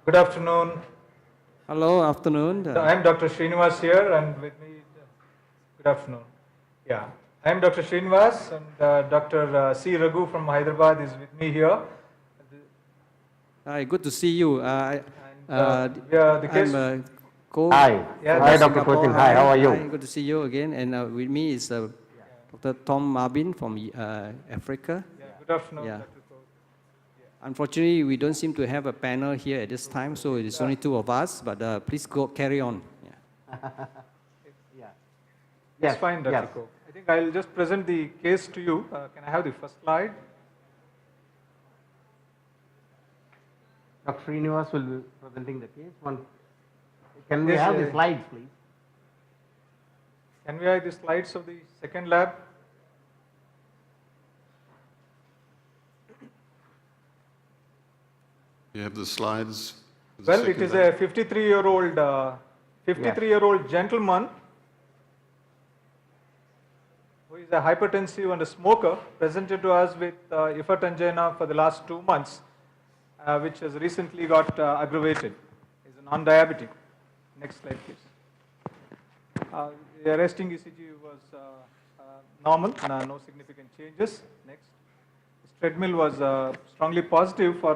Good afternoon. Hello, afternoon. I am Dr. Srinivas here, and with me, good afternoon. Yeah, I am Dr. Srinivas, and Dr. C. Raghu from Hyderabad is with me here. Hi, good to see you. The case. I'm Co. Hi. Yeah, Hi, Dr. Singapore. Kosin. Hi, how are you? Hi, good to see you again. And with me is Dr. Tom Marbin from Africa. Yeah, good afternoon, Yeah. Dr. Ko. Unfortunately, we don't seem to have a panel here at this time, so it's only two of us. But please carry on. Yeah. Yeah. That's fine, Dr. Ko. I think I'll just present the case to you. Can I have the first slide? Dr. Srinivas will be presenting the case. Can we have the slides, please? Can we have the slides of the second lab? You have the slides? Well, it is a 53-year-old gentleman who is a hypertensive and a smoker, presented to us with effort angina for the last 2 months, which has recently got aggravated. He is a non-diabetic. Next slide, please. The resting ECG was normal, no significant changes. Next. His treadmill was strongly positive for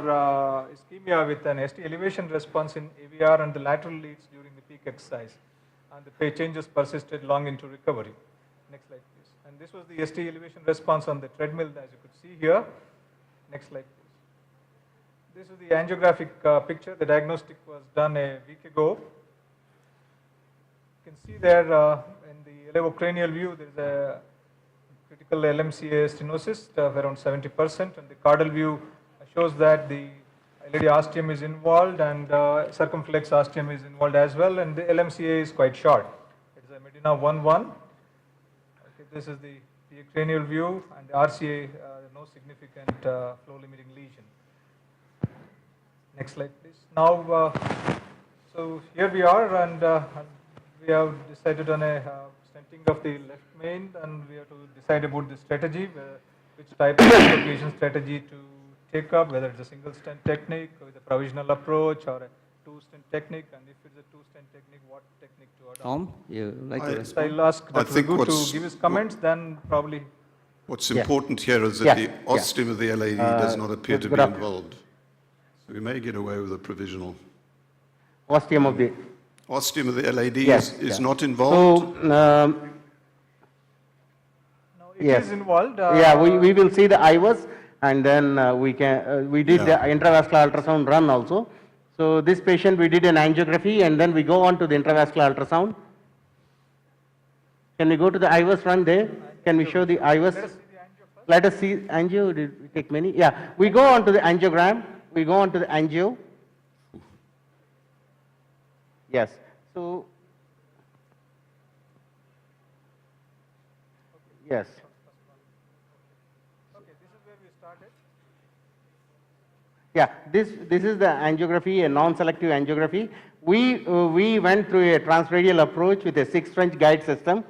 ischemia with an ST elevation response in AVR and the lateral leads during the peak exercise. And the changes persisted long into recovery. Next slide, please. And this was the ST elevation response on the treadmill, as you could see here. Next slide, please. This is the angiographic picture. The diagnostic was done a week ago. You can see there in the elevocranial view, there is a critical LMCA stenosis of around 70%, and the caudal view shows that the LAD ostium is involved and circumflex ostium is involved as well, and the LMCA is quite short. It is a Medina 1-1. Okay, this is the cranial view, and the RCA, no significant flow-limiting lesion. Next slide, please. Now, so here we are, and we have decided on a stenting of the left main, and we have to decide about the strategy, which type of application strategy to take up, whether it's a single stent technique with a provisional approach or a two-stent technique, and if it's a two-stent technique, what technique to adopt. Tom, you like to respond? I'll ask Dr. Raghu to give his comments, then probably. What's important here is that the ostium of the LAD does not appear to be involved. So we may get away with a provisional. Ostium of the LAD is not involved? So, it is involved. we will see the IVUS, and then we did the intravascular ultrasound run also. So this patient, we did an angiography, and then we go on to the intravascular ultrasound. Can we go to the IVUS run there? Can we show the IVUS? Let us see angio. Did we take many? Yeah, we go on to the angiogram. We go on to the angio. Yes. So, yes. Okay, this is where we started. Yeah, this is the angiography, a non-selective angiography. We went through a transradial approach with a 6-French guide system,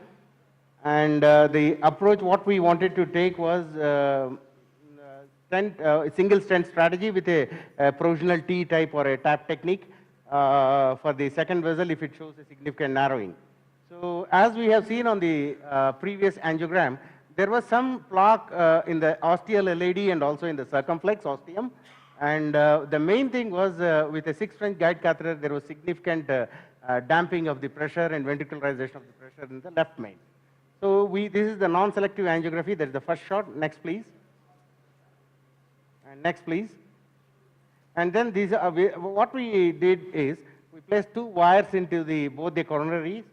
and the approach what we wanted to take was single stent strategy with a provisional T type or a tap technique for the second vessel if it shows a significant narrowing. So as we have seen on the previous angiogram, there was some plaque in the ostial LAD and also in the circumflex ostium. And the main thing was with a 6-French guide catheter, there was significant damping of the pressure and ventricularization of the pressure in the left main. So this is the non-selective angiography. That is the first shot. Next, please. And next, please. And then these what we did is we placed 2 wires into both the coronaries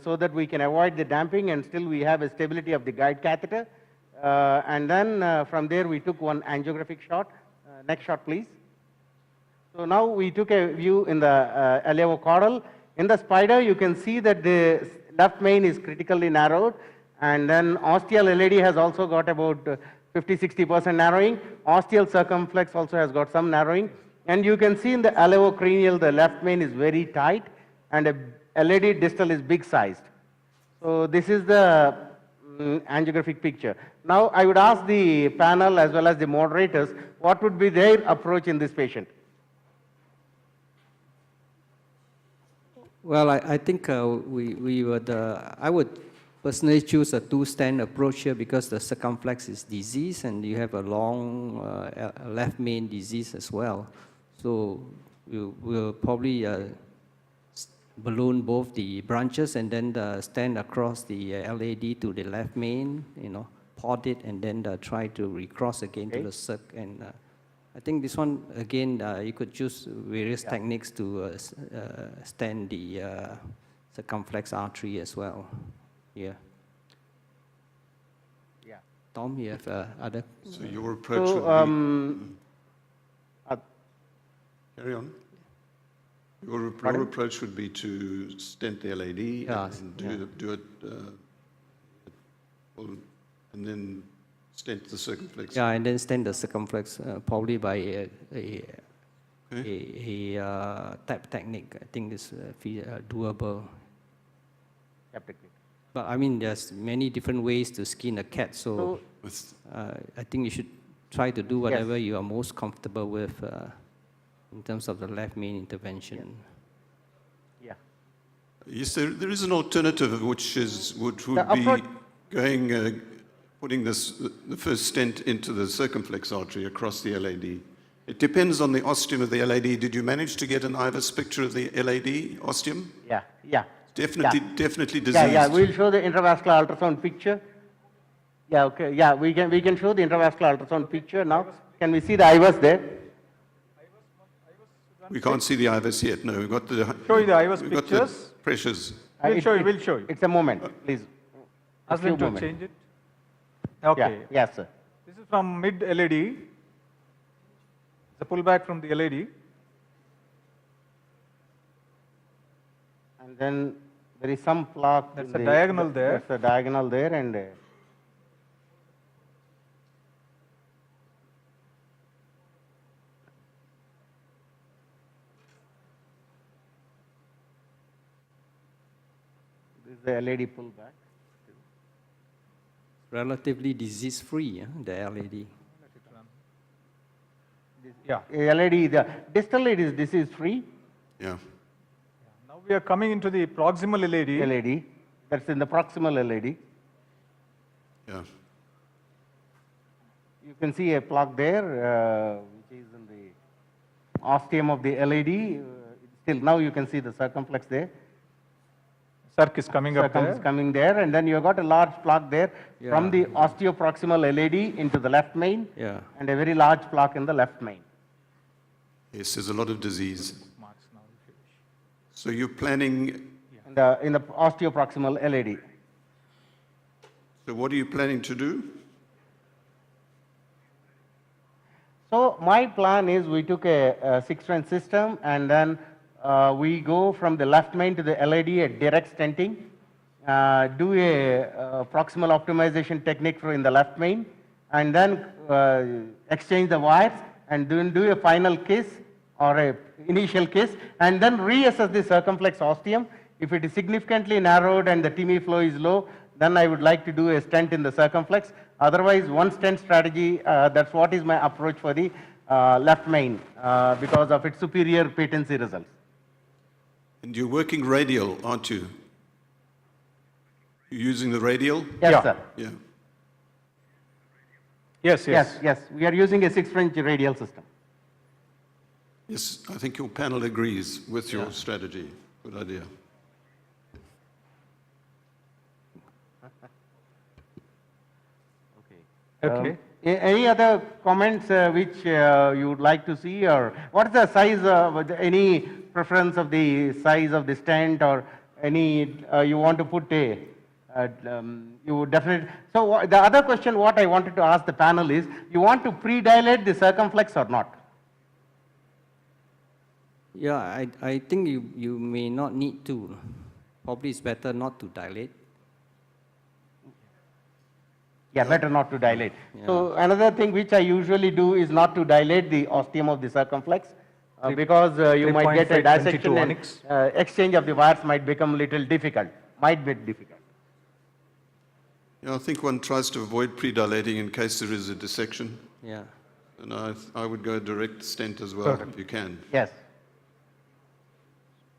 so that we can avoid the damping, and still we have a stability of the guide catheter. And then from there we took one angiographic shot. Next shot, please. So now we took a view in the aleocaudal. In the spider, you can see that the left main is critically narrowed, and then ostial LAD has also got about 50-60% narrowing. Ostial circumflex also has got some narrowing. And you can see in the elevocranial, the left main is very tight, and a LAD distal is big sized. So this is the angiographic picture. Now I would ask the panel as well as the moderators, what would be their approach in this patient? Well, I think I would personally choose a two-stand approach here because the circumflex is diseased and you have a long left main disease as well. So we'll probably balloon both the branches and then stand across the LAD to the left main, pod it and then try to recross again to the circ. And I think this one, again, you could choose various techniques to stand the circumflex artery as well. Yeah. Yeah. Tom, you have other? So your approach So, would be... Carry on. Your approach would be to stent the LAD and do it, and then stent the circumflex. Yeah, and then stent the circumflex probably by a tap technique. I think it's doable. Tap technique. But I mean, there's many different ways to skin a cat, so I think you should try to do whatever you are most comfortable with in terms of the left main intervention. Yeah. Yes, there is an alternative which would be going, putting the first stent into the circumflex artery across the LAD. It depends on the ostium of the LAD. Did you manage to get an IVUS picture of the LAD ostium? Yeah, yeah. Definitely diseased. Yeah, we'll show the intravascular ultrasound picture. Yeah, okay. Yeah, we can show the intravascular ultrasound picture now. Can we see the IVUS there? We can't see the IVUS yet. No, we've got the. Show you the IVUS we've got pictures. the pressures. We'll show you. It's a moment, please. Ask them to change it. Okay. Yeah, yes, sir. This is from mid LAD. It's a pullback from the LAD. And then there is some plaque. That's a diagonal there. That's a diagonal there, and this is the LAD pullback. Relatively disease-free, the LAD. Yeah. LAD, the distal it is disease-free. Yeah. Now we are coming into the proximal LAD. LAD, that's in the proximal LAD. Yeah. You can see a plaque there, which is in the ostium of the LAD. Still, now you can see the circumflex there. Circ is coming up Circum there. is coming there, and then you have got a large plaque there from the osteoproximal LAD into the left main, and a very large plaque in the left main. Yes, there's a lot of disease. So you're planning. In the osteoproximal LAD. So what are you planning to do? So my plan is we took a six-strand system, and then we go from the left main to the LAD at direct stenting, do a proximal optimization technique for in the left main, and then exchange the wires, and then do a final kiss or a initial kiss, and then reassess the circumflex ostium. If it is significantly narrowed and the TME flow is low, then I would like to do a stent in the circumflex. Otherwise, one stent strategy, that's what is my approach for the left main because of its superior patency results. And you're working radial, aren't you? You're using the radial? Yes, sir. Yeah. Yes. We are using a 6-French radial system. Yes, I think your panel agrees with your strategy. Good idea. Okay. Any other comments which you would like to see, or what is the size of any preference of the size of the stent, or any you want to put a you would definitely. So the other question what I wanted to ask the panel is, you want to pre-dilate the circumflex or not? Yeah, I think you may not need to. Probably it's better not to dilate. Yeah, better not to dilate. Yeah. So another thing which I usually do is not to dilate the ostium of the circumflex because you might get a dissection and exchange of the wires might become a little difficult, might be difficult. Yeah, I think one tries to avoid pre-dilating in case there is a dissection. Yeah. And I would go direct stent as well if you can. Yes.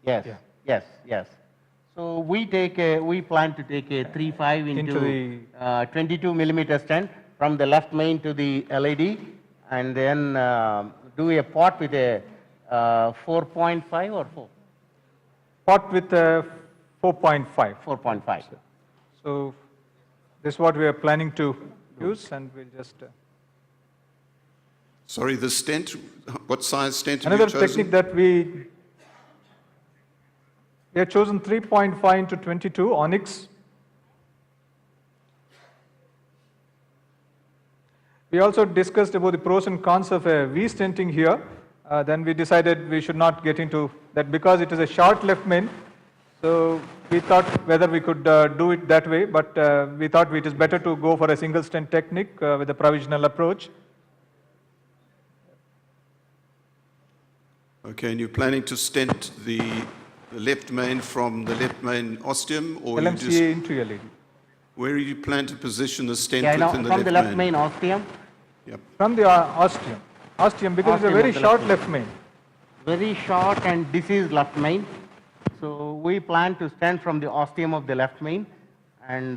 Yes. Yeah. Yes, yes. So we plan to take a 3.5 Into into 22 millimeter stent from the left main to the LAD, and then do a pot with a 4.5 or 4? Pot with 4.5. 4.5. So this is what we are planning to use, and we'll just... Sorry, the stent, what size stent have Another you chosen? technique that we have chosen 3.5 into 22 onyx. We also discussed about the pros and cons of a V stenting here. Then we decided we should not get into that because it is a short left main. So we thought whether we could do it that way, but we thought it is better to go for a single stent technique with a provisional approach. Okay, and you're planning to stent the left main from the left main ostium, or you just, LMCA into LAD. where do you plan to position the stent Yeah, within from the left main? main ostium, Yep. From the ostium. Ostium because it's a Ostium very of the short left left main. very short and diseased left main. So we plan to stent from the ostium of the left main, and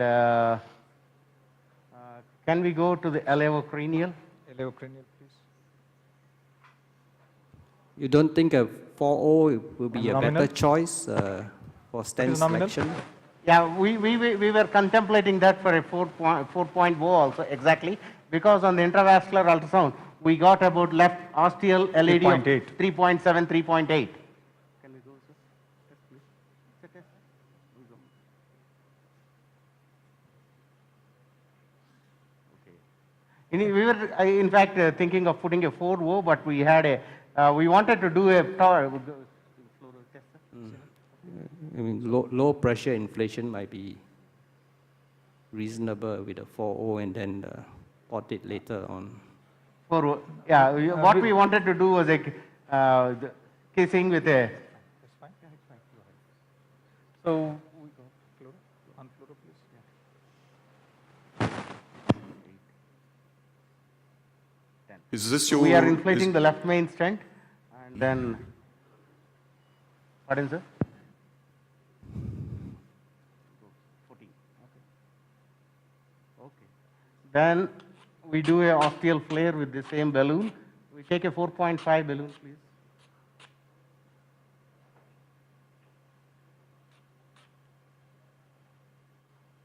can we go to the elevocranial? Elevocranial, please. You don't think a 4.0 will be a Nominal? better choice for stent nominal? selection? Yeah, we were contemplating that for a 4.0 also, exactly, because on the intravascular ultrasound, we got about left ostial LAD of 3.8. 3.7, 3.8. Can we go, sir? Test, please. Test, test. We go. Okay. We were, in fact, thinking of putting a 4.0, but we had a, we wanted to do a tower. I mean, low pressure inflation might be reasonable with a 4.0 and then pot it later on. What we wanted to do was a the kissing with a. That's fine. Yeah, it's fine. Go ahead. So we go fluoro, on fluoro, please. Yeah. Is this your... We are inflating the left main stent, and then. Pardon, sir? 14. Okay. Okay. Then we do a ostial flare with the same balloon. We take a 4.5 balloon, please.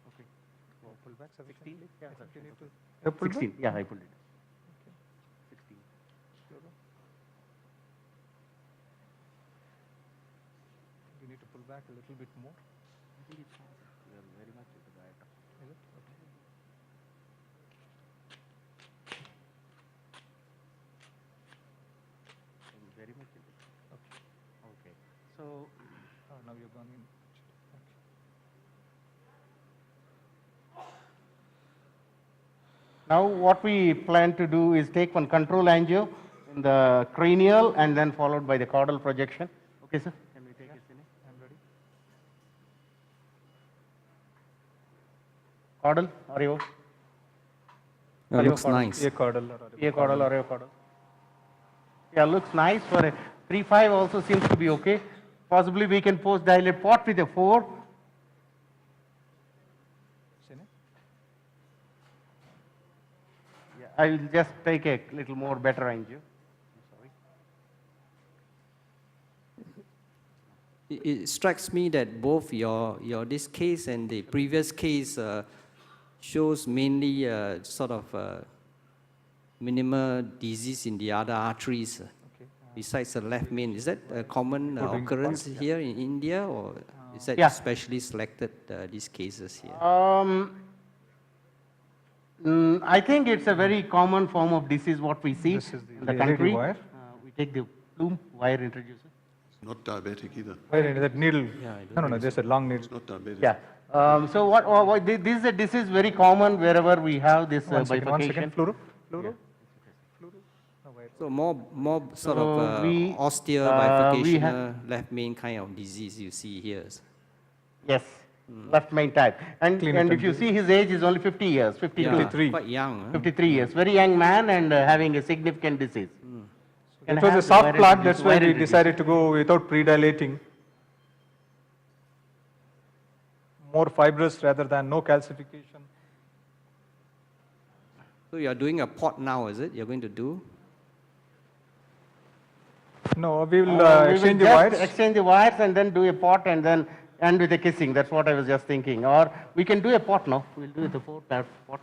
Okay. Pull back 16. Yeah, sir. you need to pull back. 16. Yeah, I pulled it. 16. Fluoro. You need to pull back a little bit more. I think it's fine. We are very much into the item. Is it? Okay. Very much into it. Okay. So. Oh, now you've gone in. Okay. Now what we plan to do is take one control angio in the cranial and then followed by the caudal projection. Okay, sir? Can we take it, Cine? I'm ready. Caudal, oreo? Looks nice. A caudal or A caudal, oreo caudal. Yeah, looks nice. For a 3.5 also seems to be okay. Possibly we can post dilate pot with a 4. Cine? Yeah, I will just take a little more better angio. I'm sorry. It strikes me that both your this case and the previous case shows mainly sort of minimal disease in the other arteries besides the left main. Is that a common occurrence here in India, or is that Yeah. specially selected these cases here? I think it's a very common form of disease what we see This is in the the country. LED wire. We take the plume wire introducer. It's not diabetic either. Where is that needle? Yeah, I don't No, there's a long needle. It's not diabetic. Yeah. So this is a disease very common wherever we have this One second, bifurcation. fluoro. Fluoro? Fluoro? No, wire. So more sort So of we, osteal we bifurcation, have- left main kind of disease you see here. Yes, left main type. And Clinical if you see his age is only 50 years, 52, Yeah, 53. quite young. Huh? 53 years. Very young man and having a significant disease. Can It was have a the soft wire plaque, introducer, that's why wire we introducer. decided to go without pre-dilating. more fibrous rather than no calcification. So you are doing a pot now, is it? You're going to do? No, we will We will exchange the just wires. exchange the wires and then do a pot and then end with a kissing. That's what I was just thinking. Or we can do a pot now. We'll do the pot.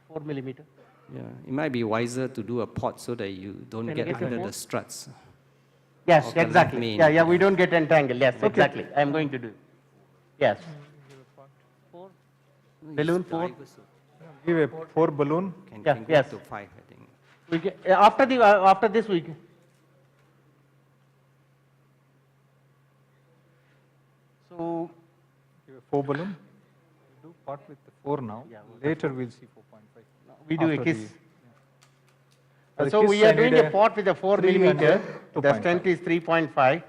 4 millimeter. Yeah, it might be wiser to do a pot so that you don't Can get you get under the the struts. Yes, Of the exactly. main, Yeah, we yeah. don't get entangled. Yes, exactly. I'm going to do. Yes. 4 balloon 4. Give a 4 balloon. Can Yeah, go yes. up to 5, I think. We get, after this we can. So Give a 4 balloon. Do pot with the 4 now. Yeah, Later we'll see 4.5. we do a After kiss. For the So kiss, we are I need doing a pot with a 4 3 and millimeter. a The 2.5. strength is 3.5.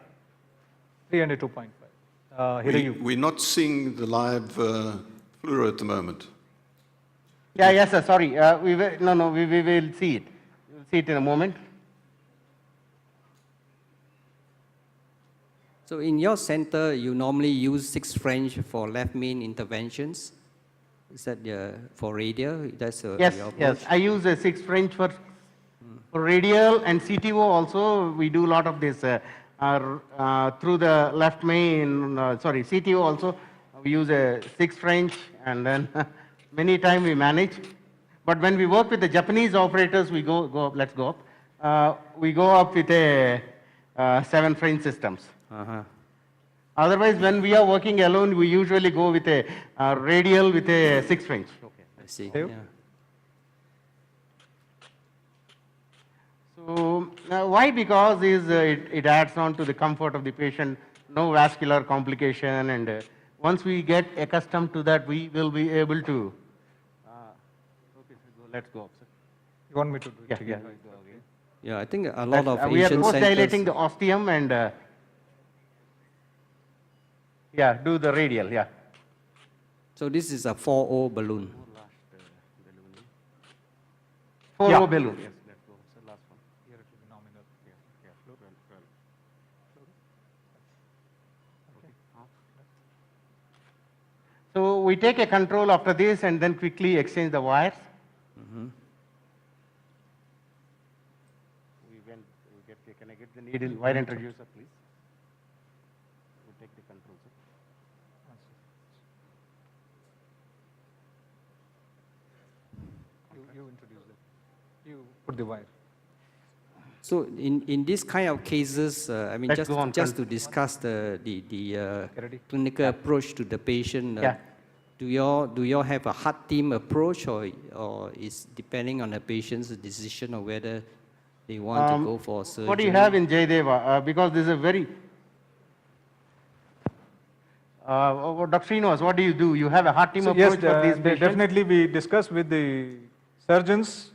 3 and a 2.5. Hirayu. We're not seeing the live fluoro at the moment. Yeah, yes, sir. Sorry. We will see it. We'll see it in a moment. So in your center, you normally use 6 French for left main interventions. Is that for radial? That's Yes, your yes. approach? I use a 6 French for radial and CTO also. We do a lot of this through the left main, CTO also. We use a 6 French and then many times we manage. But when we work with the Japanese operators, we go up, let's go up. We go up with a 7 French systems. Uh-huh. Otherwise, when we are working alone, we usually go with a radial with a 6 French. Okay. I see. Dave? Yeah. So why? Because it adds on to the comfort of the patient, no vascular complication, and once we get accustomed to that, we will be able to. Okay, so let's go up, sir. You want me to do it Yeah, again? we go again. Yeah, I think a lot of We are Asian post dilating centers. the ostium and yeah, do the radial. Yeah. So this is a 4O balloon. 4 Yeah. row balloon. Yes, let's go. Sir, last one. Here it will be nominal. So we take a control after this and then quickly exchange the wires. Can I get the needle wire introducer, please? We take the control, sir. You introduce it. You put the wire. So in this kind of cases, I mean, Let's go on, just Kal. to discuss the Ready? clinical approach to the patient, Yeah. do you all have a hard team approach, or is depending on the patient's decision of whether they want to go for surgery? What do you have in Jayadeva? Because this is a very. Dr. Srinivas, what do you do? You have a hard team So approach yes, for these patients? definitely we discuss with the surgeons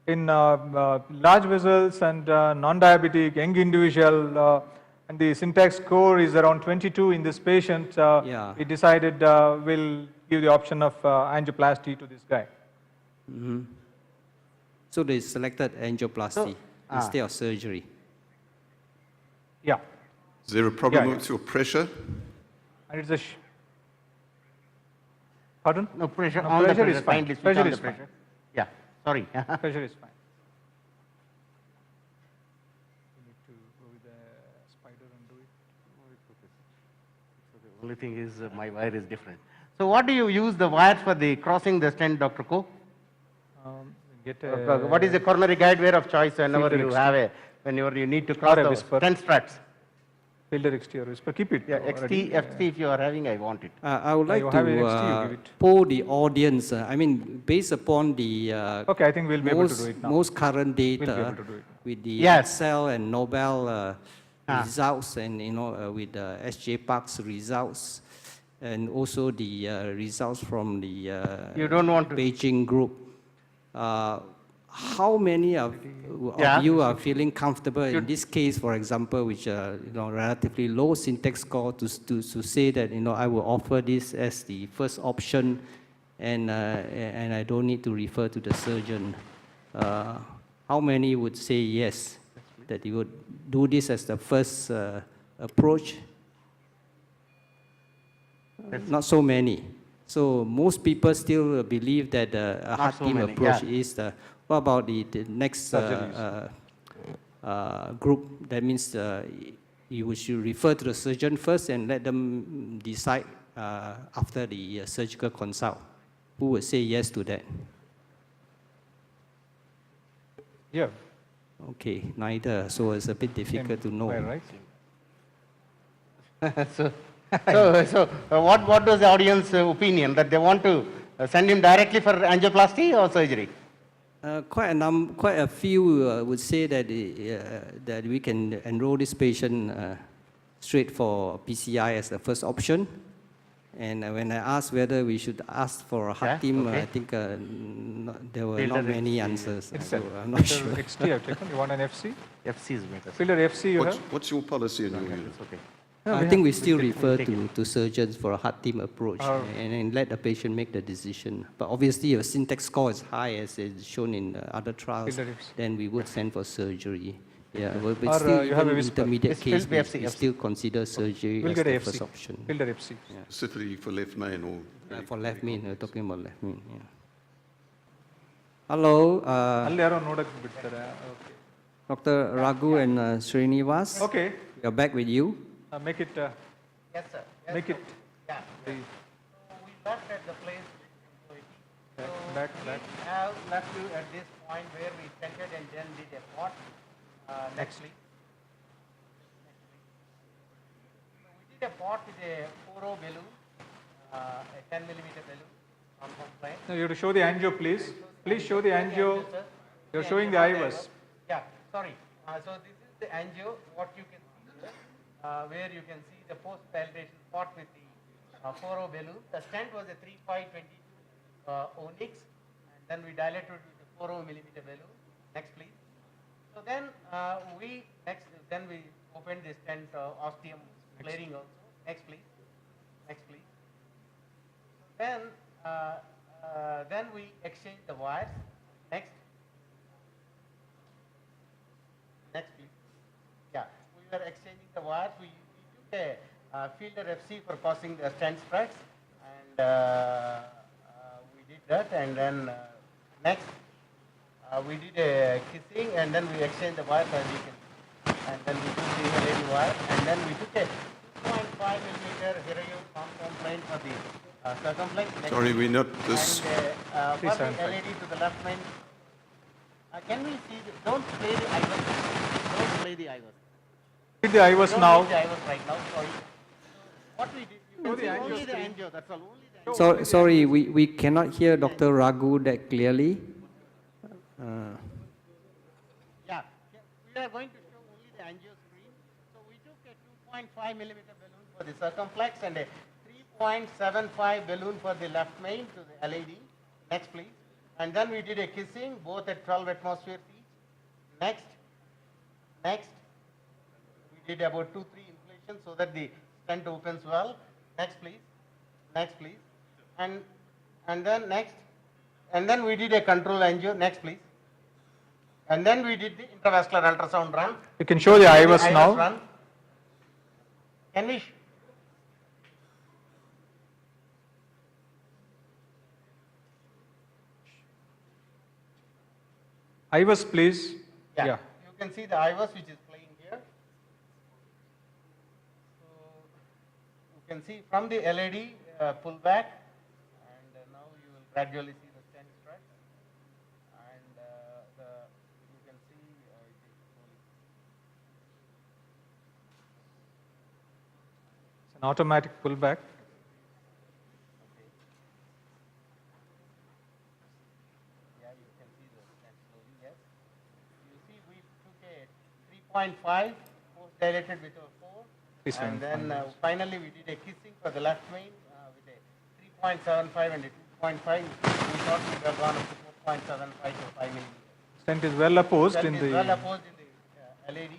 in large vessels and non-diabetic, young individual, and the syntax score is around 22 in this patient. Yeah. We decided we'll give the option of angioplasty to this guy. So they selected angioplasty instead of surgery. Yeah, Is there a problem Yeah, with your pressure? and it's a. Pardon? No pressure No, on the pressure pressure. is fine. Kindly switch Pressure on is the fine. pressure. Yeah, sorry. Pressure is fine. You need to go with the spider and do it. So the only thing is my wire is different. So what do you use the wires for the crossing the stent, Dr. Ko? Get What is the coronary guide wire of choice whenever filter you extender. have whenever you need to cross Or a the whisper. stent struts? filter exterior whisper? Keep it. Yeah, already. XT if you are having, I want it. I would like you have an to XT, you give it. poll the audience. I mean, based upon the Okay, I think we'll be able to do it now. most current data We'll be able to do it. with the Yes. Excel and Nobel results, and with the SJ Park's results, and also the results from the You don't want to. Beijing group. How many of Yeah. you are feeling comfortable in this case, for example, which relatively low syntax score, to say that I will offer this as the first option, and I don't need to refer to the surgeon? How many would say yes? that you would do this as the first approach. Not so many. So most people still believe that a heart so team many, approach yeah. is the. What about the next group? That means you should refer to the surgeon first and let them decide after the surgical consult. Who would say yes to that? Yeah. Okay, neither. So it's a bit difficult to know. Right. What was the audience opinion, that they want to send him directly for angioplasty or surgery? Quite a few would say that that we can enroll this patient straight for PCI as the first option. And when I asked whether we should ask for a heart team, okay. I think there were not many answers. It's So I'm not sure. XT I've taken. You want an FC? FC is better. Filter FC you have? What's your policy in your unit? It's okay. I think we still refer to surgeons for a heart team approach Oh. and then let the patient make the decision. But obviously, if a syntax score is high, as is shown in other trials, Filter FC. then we would send for surgery. Yeah, but Or, still, you have a even whisper. intermediate It's case, still we FC. still consider surgery We'll as get the a first FC. option. Filter FC. Specifically for left main or? For left main, we're talking about left main. Yeah. Hello, ಅಲ್ಲಿ ಯಾರೋ ನೋಡಕ್ ಬಿಡ್ತಾರೆ. Dr. Raghu and Srinivas. Okay. We are back with you. Make it. Yes, sir. Make it. Yeah. the- So we left at the place. Back. We have left you at this point where we centered and then did a pot. Next please. So we did a pot with a 4O balloon, a 10 millimeter balloon on complaint. Now you have to show the angio, please. Please show the angio. You're showing the IVUS. Yeah, sorry. So this is the angio, what you can see here, where you can see the post-palpation pot with the 4O balloon. The stent was a 3.522 onyx, and then we dilated with the 4O millimeter balloon. Next, please. So then we opened the stent ostium flaring also. Next, please. Next, please. Then we exchange the wires. Next. Next, please. Yeah, we were exchanging the wires. We took a filter FC for causing the stent spreads, and we did that. And then next, we did a kissing, and then we exchanged the wires as you can. And then we took the LED wire, and then we took a 2.5 millimeter Hirayu complaint for the circumflex. Sorry, we're not this. And for the LED to the left main. Can we see? Don't play the IVUS. Don't play the IVUS. Read the IVUS Don't now. read the IVUS right now. Sorry. What we did? You Show can the see angio only the screen. angio. That's all. Only the angio. So, sorry, we cannot hear Dr. Raghu that clearly. Yeah. We are going to show only the angio screen. So we took a 2.5 millimeter balloon for the circumflex and a 3.75 balloon for the left main to the LED. Next, please. And then we did a kissing, both at 12 atmospheres each. Next. Next. We did about 2-3 inflations so that the stent opens well. Next, please. Next, please. And then next. And then we did a control angio. Next, please. And then we did the intravascular ultrasound run. You can show the IVUS now. Run. Can we? IVUS, please. Yeah. Yeah. You can see the IVUS which is playing here. So you can see from the LED pull back, and now you will gradually see the stent stretch, and you can see it is slowly. It's an automatic pullback. Okay. Yeah, you can see the stent slowly. Yes. You see, we took a 3.5 post dilated with a 4, and then finally we did a kissing for the left main with a 3.75 and a 2.5. We thought we would have gone up to 4.75 to 5 millimeters. Stent is well opposed That in is the. well opposed in the LED.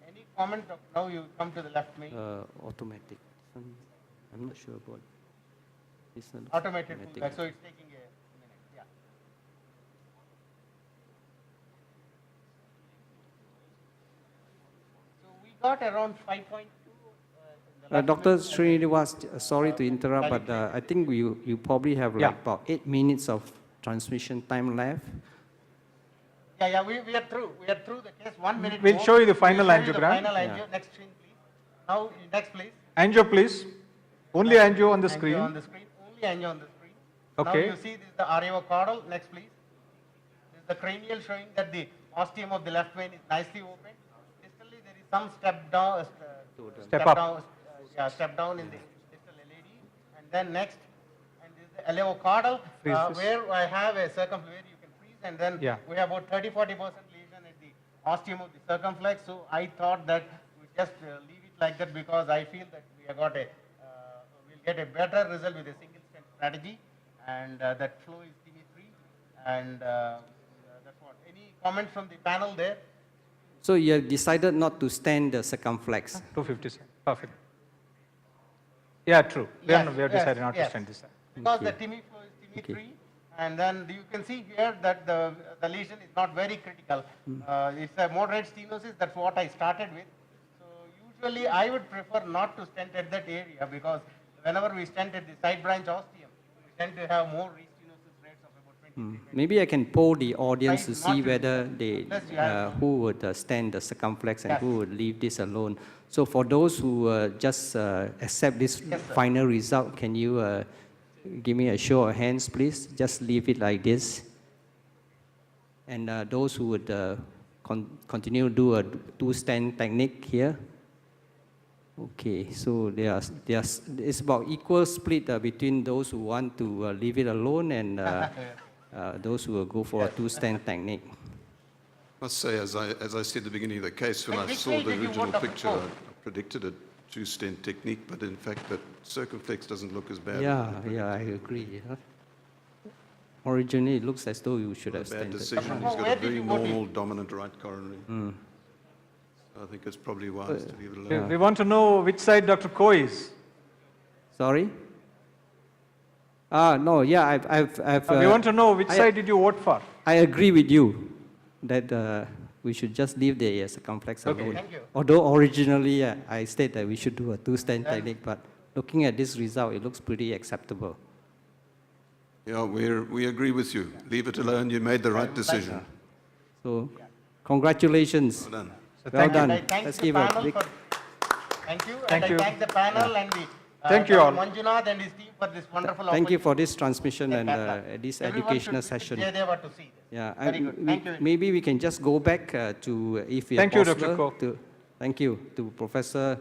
Any comment? Now you come to the left main. Automatic. I'm not sure about. It's not automated automatic. pullback, so it's taking a minute, yeah. So we got around 5.2. Dr. Srinivas, sorry to interrupt, but I think you probably have like Yeah. about 8 minutes of transmission time left. Yeah, we are through. We are through the case. 1 minute We'll more. show you the final We'll show you the angiogram. final Yeah. angio. Next screen, please. Now, next, please. Angio, please. Only angio on the Angio screen. on the screen. Only angio on the screen. Okay. Now you see this is the areocaudal. Next, please. This is the cranial showing that the ostium of the left vein is nicely open. Distally, there is some step down. Step up. Down, step down in the distal LAD. And then next, and this is the aleocaudal, Freeze this. where I have a circumflex you can freeze, and then Yeah. we have about 30-40% lesion at the ostium of the circumflex. So I thought that we just leave it like that because I feel that we have got a, we'll get a better result with a single stent strategy, and that flow is TV3, and that's what. Any comments from the panel there? So you have decided not to stand the circumflex. 257. Perfect. Yeah, true. We Yes, have decided not to yes. stand this side. Because Okay. the TIMI flow is TIMI3, and then you can see here that the lesion is not very critical. It's a moderate stenosis, that's what I started with. So usually I would prefer not to stent at that area because whenever we stent at the side branch ostium, we tend to have more restenosis rates of about 20. Maybe I can poll the audience to Try not see to- whether they, unless you have- who would stand the circumflex and Yes. who would leave this alone. So for those who just accept this Yes, sir. final result, can you give me a show of hands, please? Just leave it like this. And those who would continue to do a two-stand technique here. Okay, so it's about equal split between those who want to leave it alone and those who will go for a two-stand technique. I must say, as I said at the beginning of the case, when And I which saw way the did you original want to picture, go? I predicted a two-stent technique, but in fact, that circumflex doesn't look as bad. Yeah, I agree. Originally, it looks as though you should have Bad standed. decision. Oh, He's got where a did very you go to? normal dominant right coronary. I think it's probably wise to leave it alone. We want to know which side Dr. Ko is. Sorry? No, yeah, I've We want to know which I- side did you vote for. I agree with you that we should just leave the circumflex Okay. alone. Thank you. Although originally I said that we should do a two-stand technique, but looking at this result, it looks pretty acceptable. Yeah, we agree with you. Leave it alone. You made the right decision. So, congratulations. Well done. So Well thank you. done. And I thank Let's the give a panel big- for, thank you, Thank and you. I thank the panel and the Thank you all. Manjunath and his team for this wonderful Thank you opportunity. for this transmission and Everyone this should educational visit session. Jayadeva to see this. Yeah, Very good. Thank you. maybe we can just go back to, if Thank you, Dr. possible, Ko. Thank you to Professor